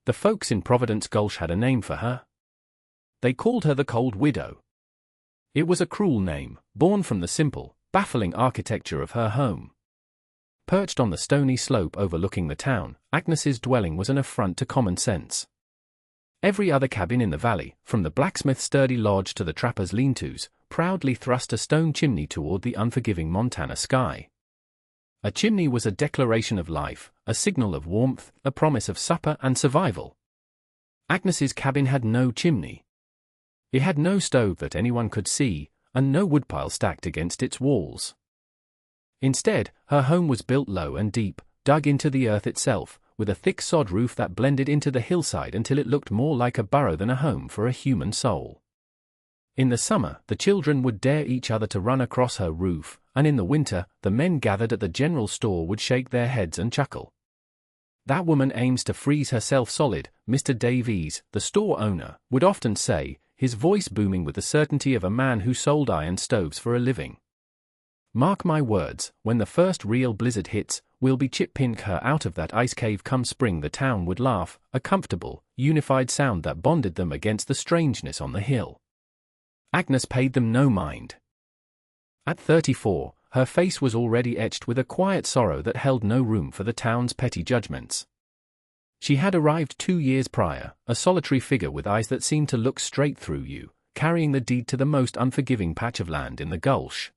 The folks in Providence Gulch had a name for her. They called her the Cold Widow. It was a cruel name, born from the simple, baffling architecture of her home. Perched on the stony slope overlooking the town, Agnes's dwelling was an affront to common sense. Every other cabin in the valley, from the blacksmith's sturdy lodge to the trapper's lean-tos, proudly thrust a stone chimney toward the unforgiving Montana sky. A chimney was a declaration of life, a signal of warmth, a promise of supper and survival. Agnes's cabin had no chimney. It had no stove that anyone could see, and no woodpile stacked against its walls. Instead, her home was built low and deep, dug into the earth itself, with a thick sod roof that blended into the hillside until it looked more like a burrow than a home for a human soul. In the summer, the children would dare each other to run across her roof, and in the winter, the men gathered at the general store would shake their heads and chuckle. "That woman aims to freeze herself solid," Mr. Davies, the store owner, would often say, his voice booming with the certainty of a man who sold iron stoves for a living. "Mark my words, when the first real blizzard hits, we'll be chip-pink her out of that ice cave come spring." The town would laugh, a comfortable, unified sound that bonded them against the strangeness on the hill. Agnes paid them no mind. At 34, her face was already etched with a quiet sorrow that held no room for the town's petty judgments. She had arrived 2 years prior, a solitary figure with eyes that seemed to look straight through you, carrying the deed to the most unforgiving patch of land in the Gulch.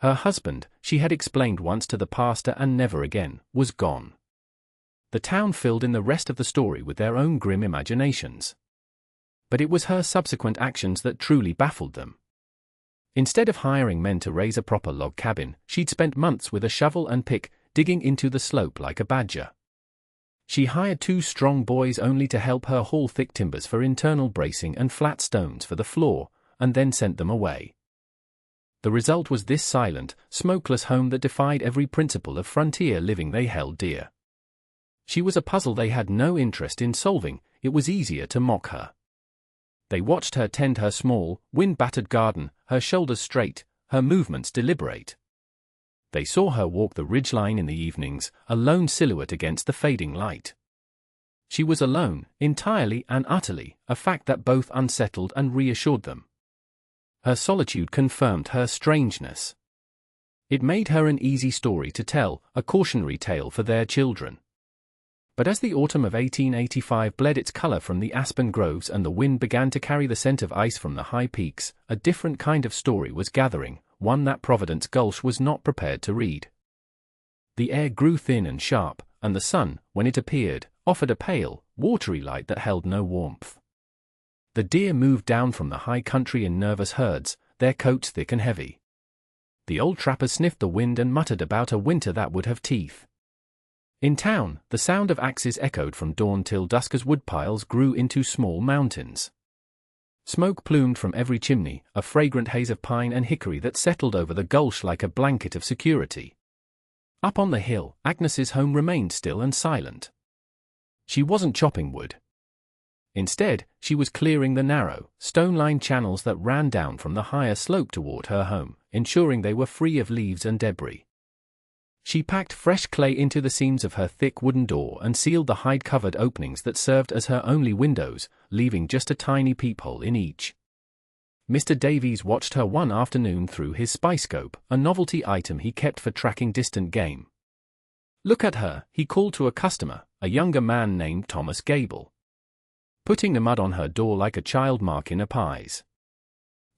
Her husband, she had explained once to the pastor and never again, was gone. The town filled in the rest of the story with their own grim imaginations. But it was her subsequent actions that truly baffled them. Instead of hiring men to raise a proper log cabin, she'd spent months with a shovel and pick, digging into the slope like a badger. She hired 2 strong boys only to help her haul thick timbers for internal bracing and flat stones for the floor, and then sent them away. The result was this silent, smokeless home that defied every principle of frontier living they held dear. She was a puzzle they had no interest in solving. It was easier to mock her. They watched her tend her small, wind-battered garden, her shoulders straight, her movements deliberate. They saw her walk the ridgeline in the evenings, a lone silhouette against the fading light. She was alone, entirely and utterly, a fact that both unsettled and reassured them. Her solitude confirmed her strangeness. It made her an easy story to tell, a cautionary tale for their children. But as the autumn of 1885 bled its color from the aspen groves and the wind began to carry the scent of ice from the high peaks, a different kind of story was gathering, one that Providence Gulch was not prepared to read. The air grew thin and sharp, and the sun, when it appeared, offered a pale, watery light that held no warmth. The deer moved down from the high country in nervous herds, their coats thick and heavy. The old trapper sniffed the wind and muttered about a winter that would have teeth. In town, the sound of axes echoed from dawn till dusk as woodpiles grew into small mountains. Smoke plumed from every chimney, a fragrant haze of pine and hickory that settled over the Gulch like a blanket of security. Up on the hill, Agnes's home remained still and silent. She wasn't chopping wood. Instead, she was clearing the narrow, stone-lined channels that ran down from the higher slope toward her home, ensuring they were free of leaves and debris. She packed fresh clay into the seams of her thick wooden door and sealed the hide-covered openings that served as her only windows, leaving just a tiny peephole in each. Mr. Davies watched her one afternoon through his spy-scope, a novelty item he kept for tracking distant game. "Look at her," he called to a customer, a younger man named Thomas Gable. "Putting the mud on her door like a child marking a pies.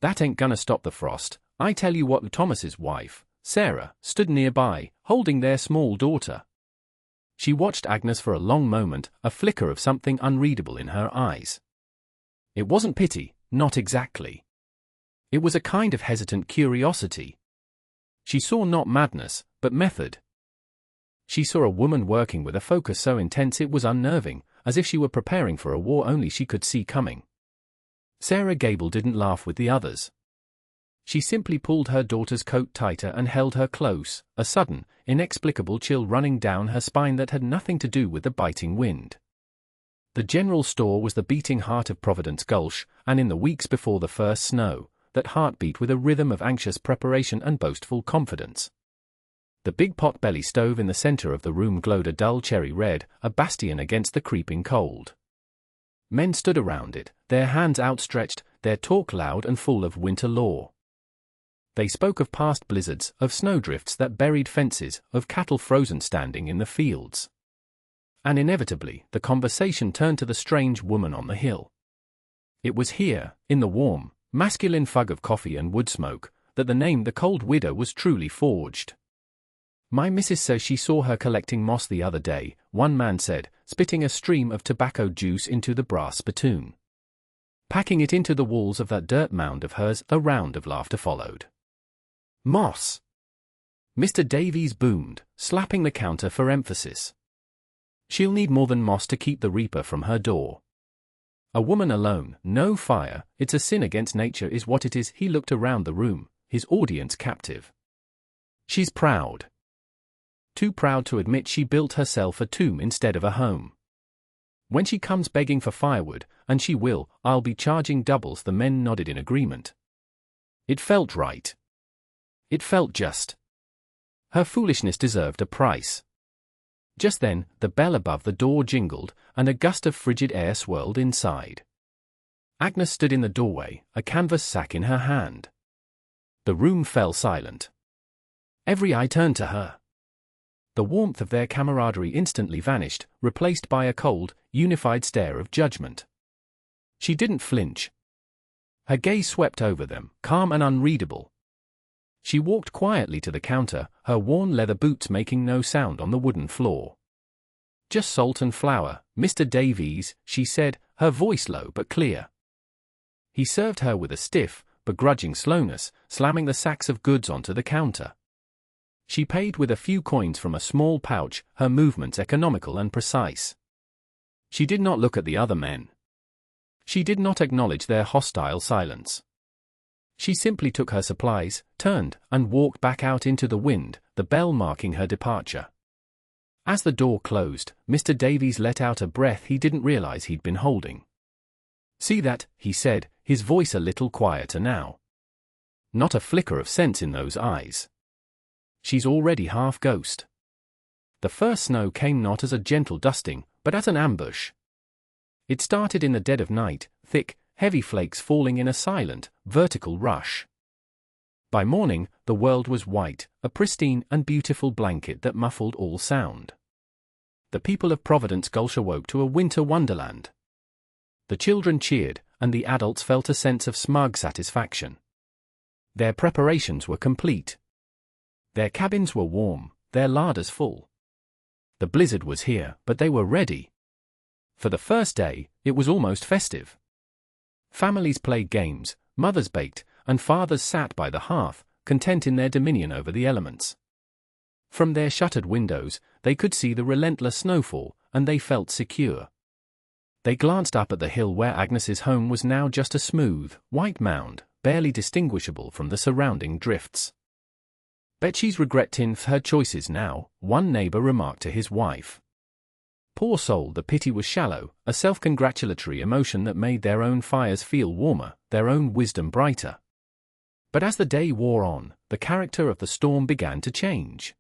That ain't gonna stop the frost." I tell you what. Thomas's wife, Sarah, stood nearby, holding their small daughter. She watched Agnes for a long moment, a flicker of something unreadable in her eyes. It wasn't pity, not exactly. It was a kind of hesitant curiosity. She saw not madness, but method. She saw a woman working with a focus so intense it was unnerving, as if she were preparing for a war only she could see coming. Sarah Gable didn't laugh with the others. She simply pulled her daughter's coat tighter and held her close, a sudden, inexplicable chill running down her spine that had nothing to do with the biting wind. The general store was the beating heart of Providence Gulch, and in the weeks before the first snow, that heart beat with a rhythm of anxious preparation and boastful confidence. The big pot-belly stove in the center of the room glowed a dull cherry red, a bastion against the creeping cold. Men stood around it, their hands outstretched, their talk loud and full of winter lore. They spoke of past blizzards, of snowdrifts that buried fences, of cattle frozen standing in the fields. And inevitably, the conversation turned to the strange woman on the hill. It was here, in the warm, masculine fug of coffee and wood smoke, that the name the Cold Widow was truly forged. "My missus says she saw her collecting moss the other day," one man said, spitting a stream of tobacco juice into the brass spittoon. Packing it into the walls of that dirt mound of hers. A round of laughter followed. "Moss!" Mr. Davies boomed, slapping the counter for emphasis. "She'll need more than moss to keep the reaper from her door. A woman alone, no fire, it's a sin against nature is what it is." He looked around the room, his audience captive. "She's proud. Too proud to admit she built herself a tomb instead of a home. When she comes begging for firewood, and she will, I'll be charging doubles." The men nodded in agreement. It felt right. It felt just. Her foolishness deserved a price. Just then, the bell above the door jingled, and a gust of frigid air swirled inside. Agnes stood in the doorway, a canvas sack in her hand. The room fell silent. Every eye turned to her. The warmth of their camaraderie instantly vanished, replaced by a cold, unified stare of judgment. She didn't flinch. Her gaze swept over them, calm and unreadable. She walked quietly to the counter, her worn leather boots making no sound on the wooden floor. "Just salt and flour, Mr. Davies," she said, her voice low but clear. He served her with a stiff, begrudging slowness, slamming the sacks of goods onto the counter. She paid with a few coins from a small pouch, her movements economical and precise. She did not look at the other men. She did not acknowledge their hostile silence. She simply took her supplies, turned, and walked back out into the wind, the bell marking her departure. As the door closed, Mr. Davies let out a breath he didn't realize he'd been holding. "See that?" he said, his voice a little quieter now. Not a flicker of sense in those eyes. "She's already half ghost." The first snow came not as a gentle dusting, but as an ambush. It started in the dead of night, thick, heavy flakes falling in a silent, vertical rush. By morning, the world was white, a pristine and beautiful blanket that muffled all sound. The people of Providence Gulch awoke to a winter wonderland. The children cheered, and the adults felt a sense of smug satisfaction. Their preparations were complete. Their cabins were warm, their larders full. The blizzard was here, but they were ready. For the first day, it was almost festive. Families played games, mothers baked, and fathers sat by the hearth, content in their dominion over the elements. From their shuttered windows, they could see the relentless snowfall, and they felt secure. They glanced up at the hill where Agnes's home was now just a smooth, white mound, barely distinguishable from the surrounding drifts. "Bet she's regretting her choices now," one neighbor remarked to his wife. Poor soul, the pity was shallow, a self-congratulatory emotion that made their own fires feel warmer, their own wisdom brighter. But as the day wore on, the character of the storm began to change.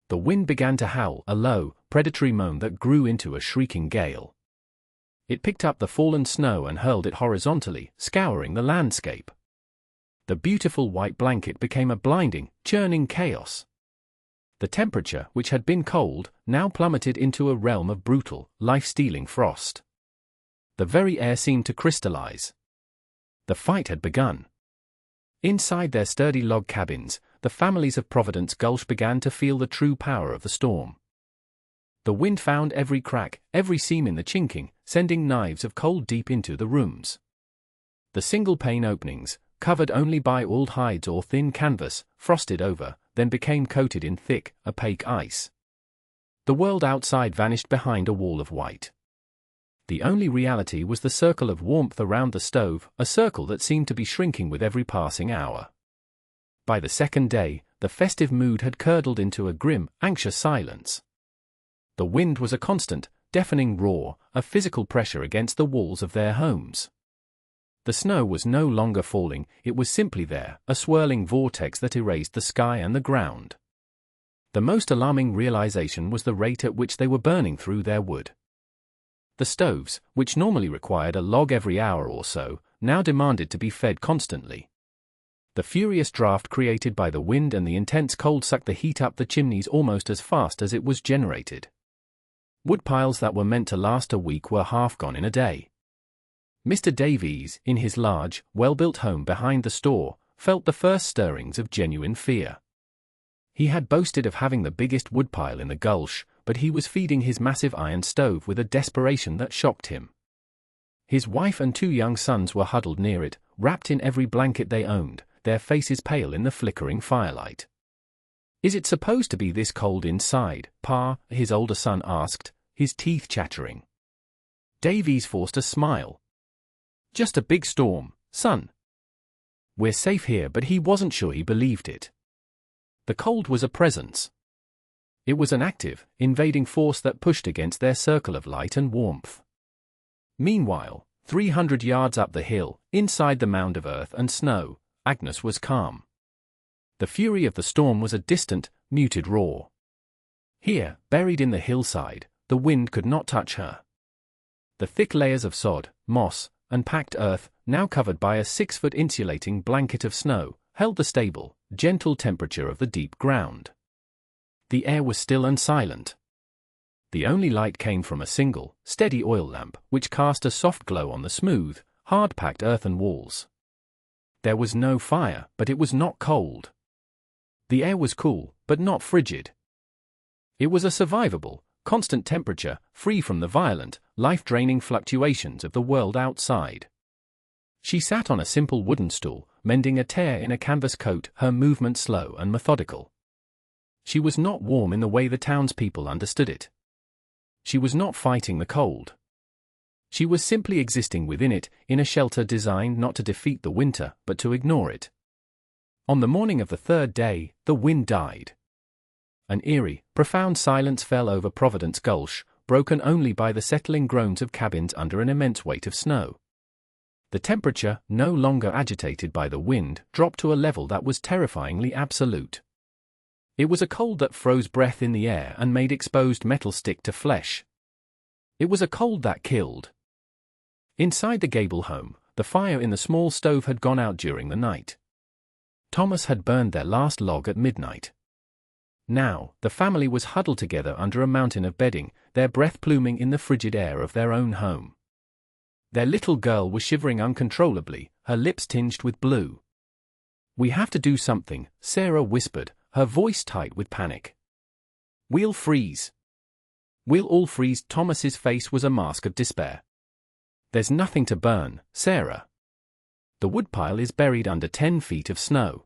The wind began to howl, a low, predatory moan that grew into a shrieking gale. It picked up the fallen snow and hurled it horizontally, scouring the landscape. The beautiful white blanket became a blinding, churning chaos. The temperature, which had been cold, now plummeted into a realm of brutal, life-stealing frost. The very air seemed to crystallize. The fight had begun. Inside their sturdy log cabins, the families of Providence Gulch began to feel the true power of the storm. The wind found every crack, every seam in the chinking, sending knives of cold deep into the rooms. The single-pane openings, covered only by old hides or thin canvas, frosted over, then became coated in thick, opaque ice. The world outside vanished behind a wall of white. The only reality was the circle of warmth around the stove, a circle that seemed to be shrinking with every passing hour. By the second day, the festive mood had curdled into a grim, anxious silence. The wind was a constant, deafening roar, a physical pressure against the walls of their homes. The snow was no longer falling, it was simply there, a swirling vortex that erased the sky and the ground. The most alarming realization was the rate at which they were burning through their wood. The stoves, which normally required a log every hour or so, now demanded to be fed constantly. The furious draft created by the wind and the intense cold sucked the heat up the chimneys almost as fast as it was generated. Woodpiles that were meant to last a week were half gone in a day. Mr. Davies, in his large, well-built home behind the store, felt the first stirrings of genuine fear. He had boasted of having the biggest woodpile in the Gulch, but he was feeding his massive iron stove with a desperation that shocked him. His wife and 2 young sons were huddled near it, wrapped in every blanket they owned, their faces pale in the flickering firelight. "Is it supposed to be this cold inside, Pa?" his older son asked, his teeth chattering. Davies forced a smile. "Just a big storm, son. We're safe here," but he wasn't sure he believed it. The cold was a presence. It was an active, invading force that pushed against their circle of light and warmth. Meanwhile, 300 yards up the hill, inside the mound of earth and snow, Agnes was calm. The fury of the storm was a distant, muted roar. Here, buried in the hillside, the wind could not touch her. The thick layers of sod, moss, and packed earth, now covered by a 6-foot insulating blanket of snow, held the stable, gentle temperature of the deep ground. The air was still and silent. The only light came from a single, steady oil lamp, which cast a soft glow on the smooth, hard-packed earthen walls. There was no fire, but it was not cold. The air was cool, but not frigid. It was a survivable, constant temperature, free from the violent, life-draining fluctuations of the world outside. She sat on a simple wooden stool, mending a tear in a canvas coat, her movement slow and methodical. She was not warm in the way the townspeople understood it. She was not fighting the cold. She was simply existing within it, in a shelter designed not to defeat the winter, but to ignore it. On the morning of the 3rd day, the wind died. An eerie, profound silence fell over Providence Gulch, broken only by the settling groans of cabins under an immense weight of snow. The temperature, no longer agitated by the wind, dropped to a level that was terrifyingly absolute. It was a cold that froze breath in the air and made exposed metal stick to flesh. It was a cold that killed. Inside the gable home, the fire in the small stove had gone out during the night. Thomas had burned their last log at midnight. Now, the family was huddled together under a mountain of bedding, their breath pluming in the frigid air of their own home. Their little girl was shivering uncontrollably, her lips tinged with blue. "We have to do something," Sarah whispered, her voice tight with panic. "We'll freeze. We'll all freeze." Thomas's face was a mask of despair. "There's nothing to burn, Sarah. The woodpile is buried under 10 feet of snow.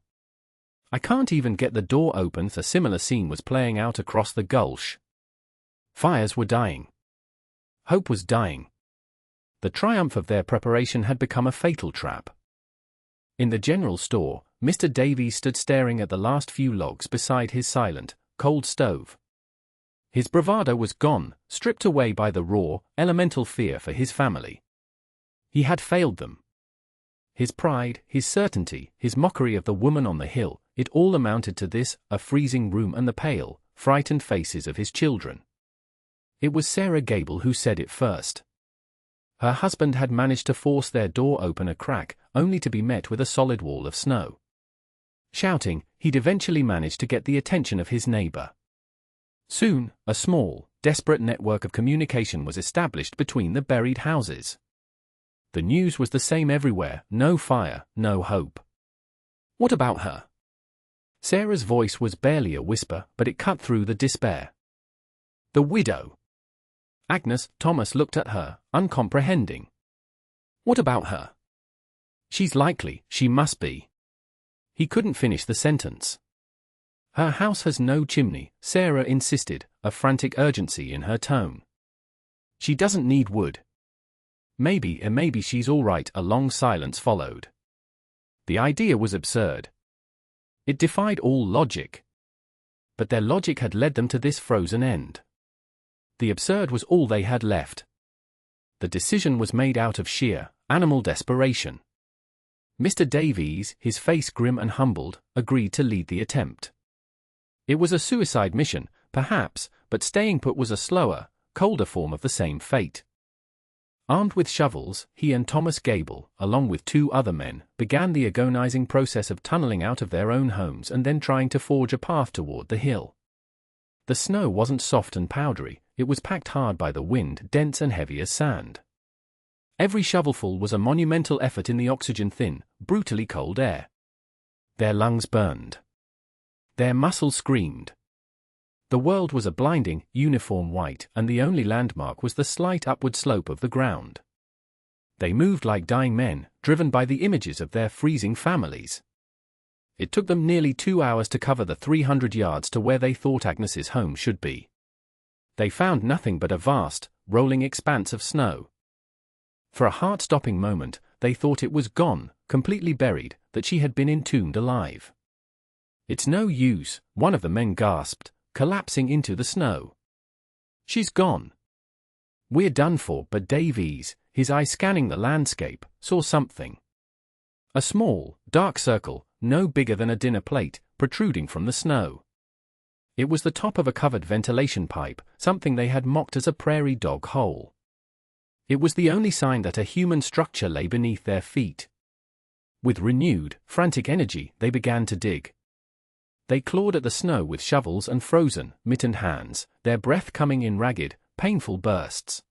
I can't even get the door open." A similar scene was playing out across the Gulch. Fires were dying. Hope was dying. The triumph of their preparation had become a fatal trap. In the general store, Mr. Davies stood staring at the last few logs beside his silent, cold stove. His bravado was gone, stripped away by the raw, elemental fear for his family. He had failed them. His pride, his certainty, his mockery of the woman on the hill, it all amounted to this, a freezing room and the pale, frightened faces of his children. It was Sarah Gable who said it first. Her husband had managed to force their door open a crack, only to be met with a solid wall of snow. Shouting, he'd eventually managed to get the attention of his neighbor. Soon, a small, desperate network of communication was established between the buried houses. The news was the same everywhere: no fire, no hope. "What about her?" Sarah's voice was barely a whisper, but it cut through the despair. "The widow." Agnes, Thomas looked at her, uncomprehending. "What about her?" "She's likely, she must be." He couldn't finish the sentence. "Her house has no chimney," Sarah insisted, a frantic urgency in her tone. "She doesn't need wood." Maybe she's all right." A long silence followed. The idea was absurd. It defied all logic. But their logic had led them to this frozen end. The absurd was all they had left. The decision was made out of sheer, animal desperation. Mr. Davies, his face grim and humbled, agreed to lead the attempt. It was a suicide mission, perhaps, but staying put was a slower, colder form of the same fate. Armed with shovels, he and Thomas Gable, along with 2 other men, began the agonizing process of tunneling out of their own homes and then trying to forge a path toward the hill. The snow wasn't soft and powdery, it was packed hard by the wind, dense and heavy as sand. Every shovelful was a monumental effort in the oxygen-thin, brutally cold air. Their lungs burned. Their muscles screamed. The world was a blinding, uniform white, and the only landmark was the slight upward slope of the ground. They moved like dying men, driven by the images of their freezing families. It took them nearly 2 hours to cover the 300 yards to where they thought Agnes's home should be. They found nothing but a vast, rolling expanse of snow. For a heart-stopping moment, they thought it was gone, completely buried, that she had been entombed alive. "It's no use," one of the men gasped, collapsing into the snow. "She's gone. We're done for." But Davies, his eye scanning the landscape, saw something. A small, dark circle, no bigger than a dinner plate, protruding from the snow. It was the top of a covered ventilation pipe, something they had mocked as a prairie dog hole. It was the only sign that a human structure lay beneath their feet. With renewed, frantic energy, they began to dig. They clawed at the snow with shovels and frozen, mittened hands, their breath coming in ragged, painful bursts.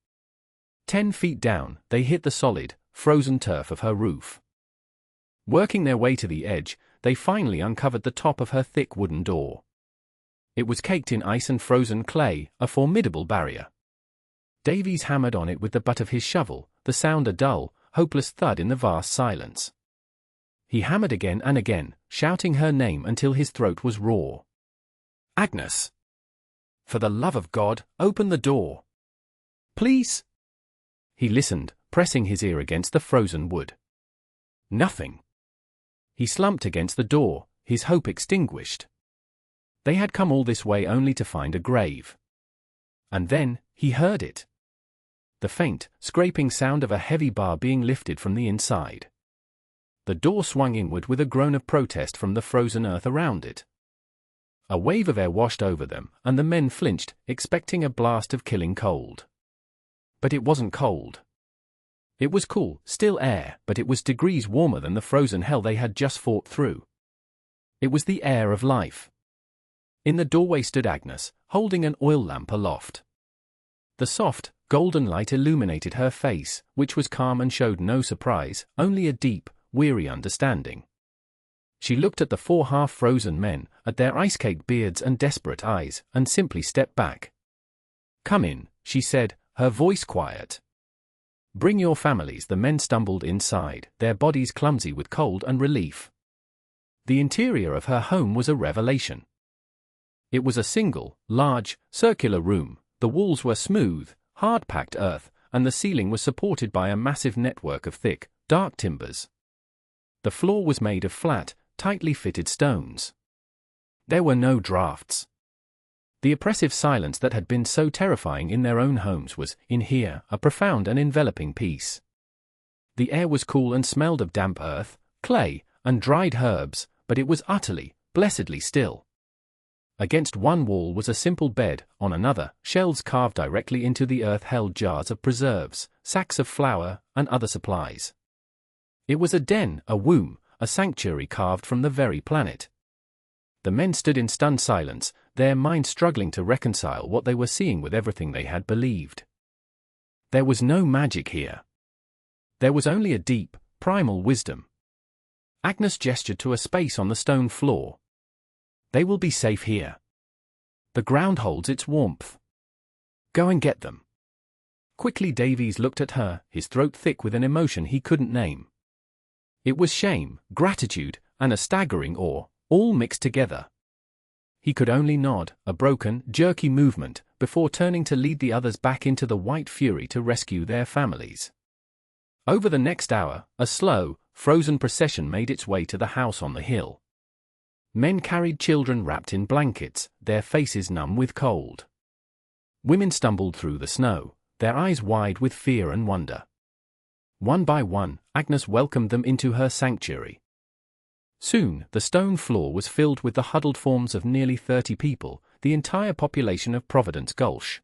10 feet down, they hit the solid, frozen turf of her roof. Working their way to the edge, they finally uncovered the top of her thick wooden door. It was caked in ice and frozen clay, a formidable barrier. Davies hammered on it with the butt of his shovel, the sound a dull, hopeless thud in the vast silence. He hammered again and again, shouting her name until his throat was raw. "Agnes! For the love of God, open the door! Please!" He listened, pressing his ear against the frozen wood. Nothing. He slumped against the door, his hope extinguished. They had come all this way only to find a grave. And then, he heard it. The faint, scraping sound of a heavy bar being lifted from the inside. The door swung inward with a groan of protest from the frozen earth around it. A wave of air washed over them, and the men flinched, expecting a blast of killing cold. But it wasn't cold. It was cool, still air, but it was degrees warmer than the frozen hell they had just fought through. It was the air of life. In the doorway stood Agnes, holding an oil lamp aloft. The soft, golden light illuminated her face, which was calm and showed no surprise, only a deep, weary understanding. She looked at the 4 half-frozen men, at their ice-caked beards and desperate eyes, and simply stepped back. "Come in," she said, her voice quiet. "Bring your families." The men stumbled inside, their bodies clumsy with cold and relief. The interior of her home was a revelation. It was a single, large, circular room. The walls were smooth, hard-packed earth, and the ceiling was supported by a massive network of thick, dark timbers. The floor was made of flat, tightly fitted stones. There were no drafts. The oppressive silence that had been so terrifying in their own homes was, in here, a profound and enveloping peace. The air was cool and smelled of damp earth, clay, and dried herbs, but it was utterly, blessedly still. Against one wall was a simple bed, on another, shelves carved directly into the earth held jars of preserves, sacks of flour, and other supplies. It was a den, a womb, a sanctuary carved from the very planet. The men stood in stunned silence, their minds struggling to reconcile what they were seeing with everything they had believed. There was no magic here. There was only a deep, primal wisdom. Agnes gestured to a space on the stone floor. "They will be safe here. The ground holds its warmth. Go and get them." Quickly Davies looked at her, his throat thick with an emotion he couldn't name. It was shame, gratitude, and a staggering awe, all mixed together. He could only nod, a broken, jerky movement, before turning to lead the others back into the white fury to rescue their families. Over the next hour, a slow, frozen procession made its way to the house on the hill. Men carried children wrapped in blankets, their faces numb with cold. Women stumbled through the snow, their eyes wide with fear and wonder. One by one, Agnes welcomed them into her sanctuary. Soon, the stone floor was filled with the huddled forms of nearly 30 people, the entire population of Providence Gulch.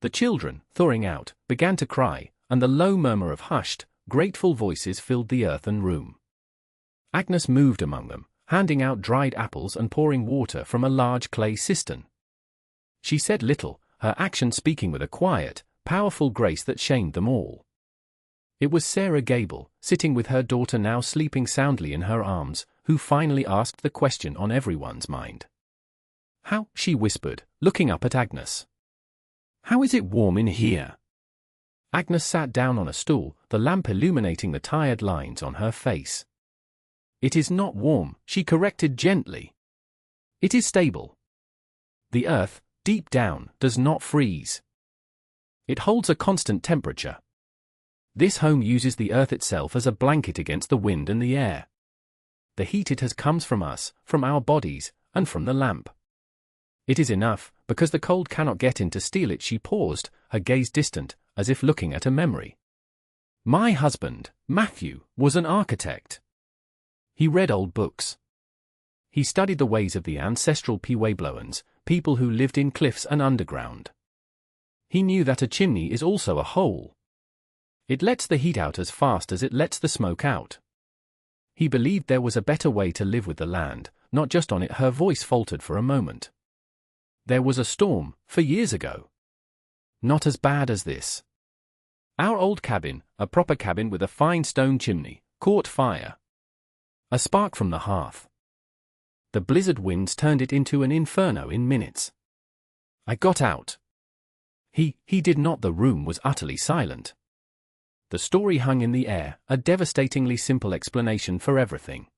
The children, thawing out, began to cry, and the low murmur of hushed, grateful voices filled the earthen room. Agnes moved among them, handing out dried apples and pouring water from a large clay cistern. She said little, her action speaking with a quiet, powerful grace that shamed them all. It was Sarah Gable, sitting with her daughter now sleeping soundly in her arms, who finally asked the question on everyone's mind. "How?" she whispered, looking up at Agnes. "How is it warm in here?" Agnes sat down on a stool, the lamp illuminating the tired lines on her face. "It is not warm," she corrected gently. "It is stable. The earth, deep down, does not freeze. It holds a constant temperature. This home uses the earth itself as a blanket against the wind and the air. The heat it has comes from us, from our bodies, and from the lamp. It is enough, because the cold cannot get in to steal it." She paused, her gaze distant, as if looking at a memory. "My husband, Matthew, was an architect. He read old books. He studied the ways of the ancestral Puebloans, people who lived in cliffs and underground. He knew that a chimney is also a hole. It lets the heat out as fast as it lets the smoke out. He believed there was a better way to live with the land, not just on it." Her voice faltered for a moment. "There was a storm, for years ago. Not as bad as this. Our old cabin, a proper cabin with a fine stone chimney, caught fire. A spark from the hearth. The blizzard winds turned it into an inferno in minutes. I got out. He did not." The room was utterly silent. The story hung in the air, a devastatingly simple explanation for everything.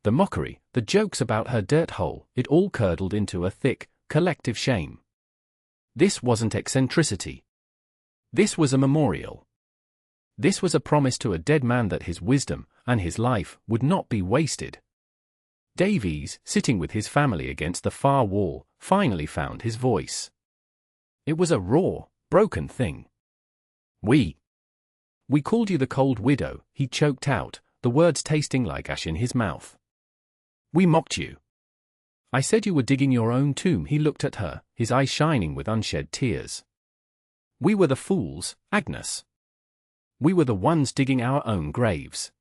The mockery, the jokes about her dirt hole, it all curdled into a thick, collective shame. This wasn't eccentricity. This was a memorial. This was a promise to a dead man that his wisdom, and his life, would not be wasted. Davies, sitting with his family against the far wall, finally found his voice. It was a raw, broken thing. We called you the cold widow," he choked out, the words tasting like ash in his mouth. "We mocked you. I said you were digging your own tomb." He looked at her, his eyes shining with unshed tears. "We were the fools, Agnes. We were the ones digging our own graves.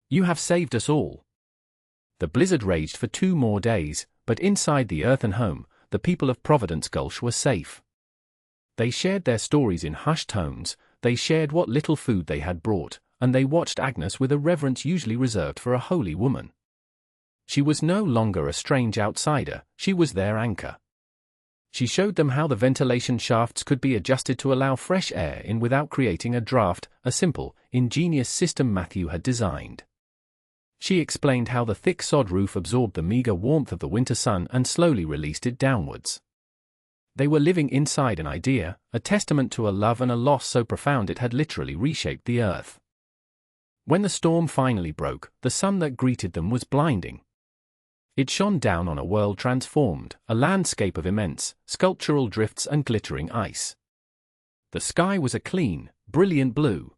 You have saved us all." The blizzard raged for 2 more days, but inside the earthen home, the people of Providence Gulch were safe. They shared their stories in hushed tones, they shared what little food they had brought, and they watched Agnes with a reverence usually reserved for a holy woman. She was no longer a strange outsider, she was their anchor. She showed them how the ventilation shafts could be adjusted to allow fresh air in without creating a draft, a simple, ingenious system Matthew had designed. She explained how the thick sod roof absorbed the meager warmth of the winter sun and slowly released it downwards. They were living inside an idea, a testament to a love and a loss so profound it had literally reshaped the earth. When the storm finally broke, the sun that greeted them was blinding. It shone down on a world transformed, a landscape of immense, sculptural drifts and glittering ice. The sky was a clean, brilliant blue.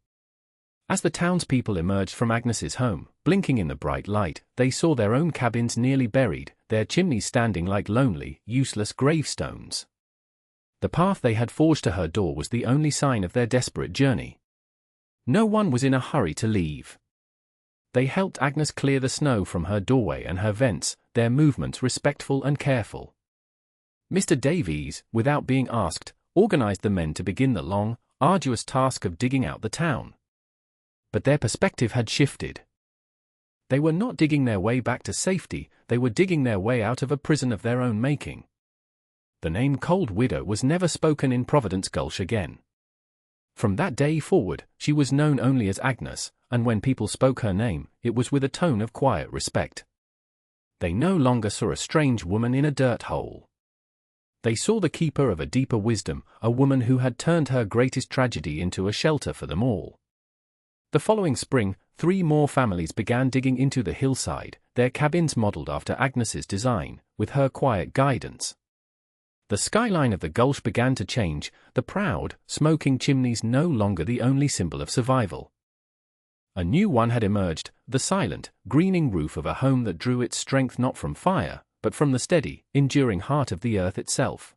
As the townspeople emerged from Agnes's home, blinking in the bright light, they saw their own cabins nearly buried, their chimneys standing like lonely, useless gravestones. The path they had forged to her door was the only sign of their desperate journey. No one was in a hurry to leave. They helped Agnes clear the snow from her doorway and her vents, their movements respectful and careful. Mr. Davies, without being asked, organized the men to begin the long, arduous task of digging out the town. But their perspective had shifted. They were not digging their way back to safety, they were digging their way out of a prison of their own making. The name Cold Widow was never spoken in Providence Gulch again. From that day forward, she was known only as Agnes, and when people spoke her name, it was with a tone of quiet respect. They no longer saw a strange woman in a dirt hole. They saw the keeper of a deeper wisdom, a woman who had turned her greatest tragedy into a shelter for them all. The following spring, 3 more families began digging into the hillside, their cabins modeled after Agnes's design, with her quiet guidance. The skyline of the Gulch began to change, the proud, smoking chimneys no longer the only symbol of survival. A new one had emerged, the silent, greening roof of a home that drew its strength not from fire, but from the steady, enduring heart of the earth itself.